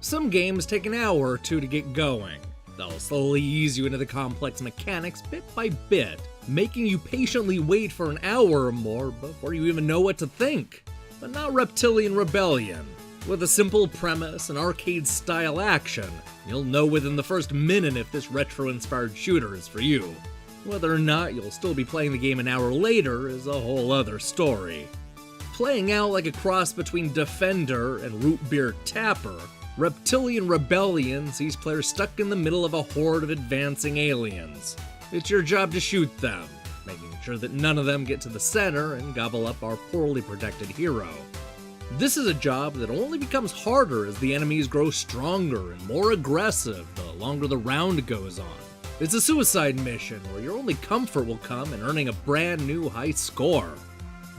Some games take an hour or two to get going. They'll slowly ease you into the complex mechanics bit by bit, making you patiently wait for an hour or more before you even know what to think. But not Reptilian Rebellion. With a simple premise and arcade-style action, you'll know within the first minute if this retro-inspired shooter is for you. Whether or not you'll still be playing the game an hour later is a whole other story. Playing out like a cross between Defender and Root Beer Tapper, Reptilian Rebellion sees players stuck in the middle of a horde of advancing aliens. It's your job to shoot them, making sure that none of them get to the center and gobble up our poorly protected hero. This is a job that only becomes harder as the enemies grow stronger and more aggressive the longer the round goes on. It's a suicide mission where your only comfort will come in earning a brand new high score.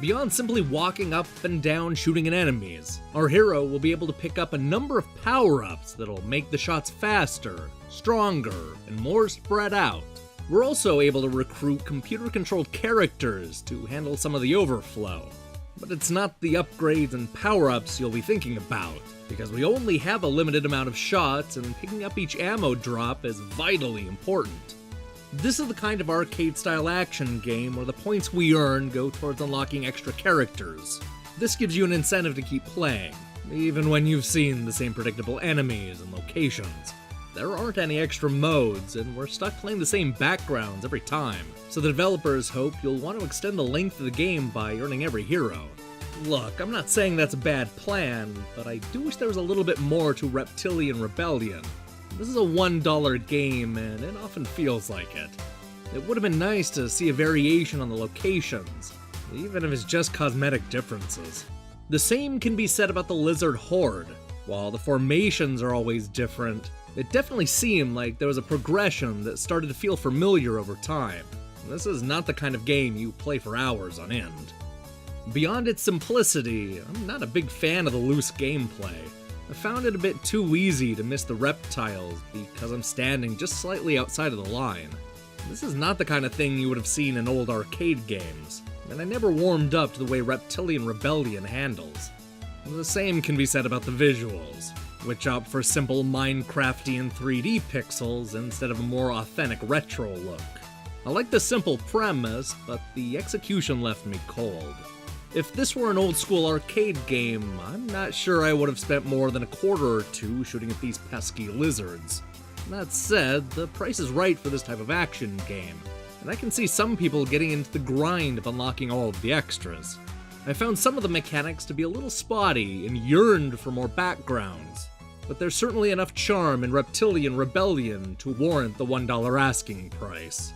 Beyond simply walking up and down shooting at enemies, our hero will be able to pick up a number of power-ups that'll make the shots faster, stronger, and more spread out. We're also able to recruit computer-controlled characters to handle some of the overflow. But it's not the upgrades and power-ups you'll be thinking about, because we only have a limited amount of shots and picking up each ammo drop is vitally important. This is the kind of arcade-style action game where the points we earn go towards unlocking extra characters. This gives you an incentive to keep playing, even when you've seen the same predictable enemies and locations. There aren't any extra modes, and we're stuck playing the same backgrounds every time, so the developers hope you'll want to extend the length of the game by earning every hero. Look, I'm not saying that's a bad plan, but I do wish there was a little bit more to Reptilian Rebellion. This is a $1 game, and it often feels like it. It would have been nice to see a variation on the locations, even if it's just cosmetic differences. The same can be said about the Lizard Horde. While the formations are always different, it definitely seemed like there was a progression that started to feel familiar over time. This is not the kind of game you play for hours on end. Beyond its simplicity, I'm not a big fan of the loose gameplay. I found it a bit too easy to miss the reptiles because I'm standing just slightly outside of the line. This is not the kind of thing you would have seen in old arcade games, and I never warmed up to the way Reptilian Rebellion handles. The same can be said about the visuals, which opt for simple Minecraftian 3D pixels instead of a more authentic retro look. I like the simple premise, but the execution left me cold. If this were an old school arcade game, I'm not sure I would have spent more than a quarter or two shooting at these pesky lizards. That said, the price is right for this type of action game, and I can see some people getting into the grind of unlocking all of the extras. I found some of the mechanics to be a little spotty and yearned for more backgrounds, but there's certainly enough charm in Reptilian Rebellion to warrant the $1 asking price.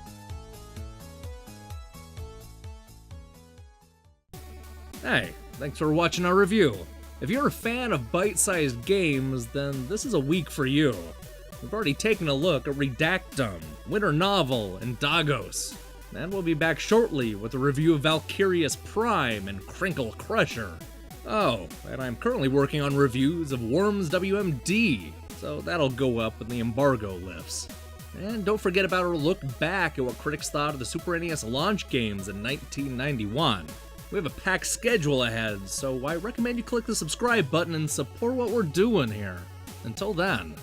Hey, thanks for watching our review. If you're a fan of bite-sized games, then this is a week for you. We've already taken a look at Redactum, Winter Novel, and Dagos. And we'll be back shortly with a review of Valkyrius Prime and Crinkle Crusher. Oh, and I'm currently working on reviews of Worms WMD, so that'll go up when the embargo lifts. And don't forget about our look back at what critics thought of the Super NES launch games in 1991. We have a packed schedule ahead, so I recommend you click the subscribe button and support what we're doing here. Until then.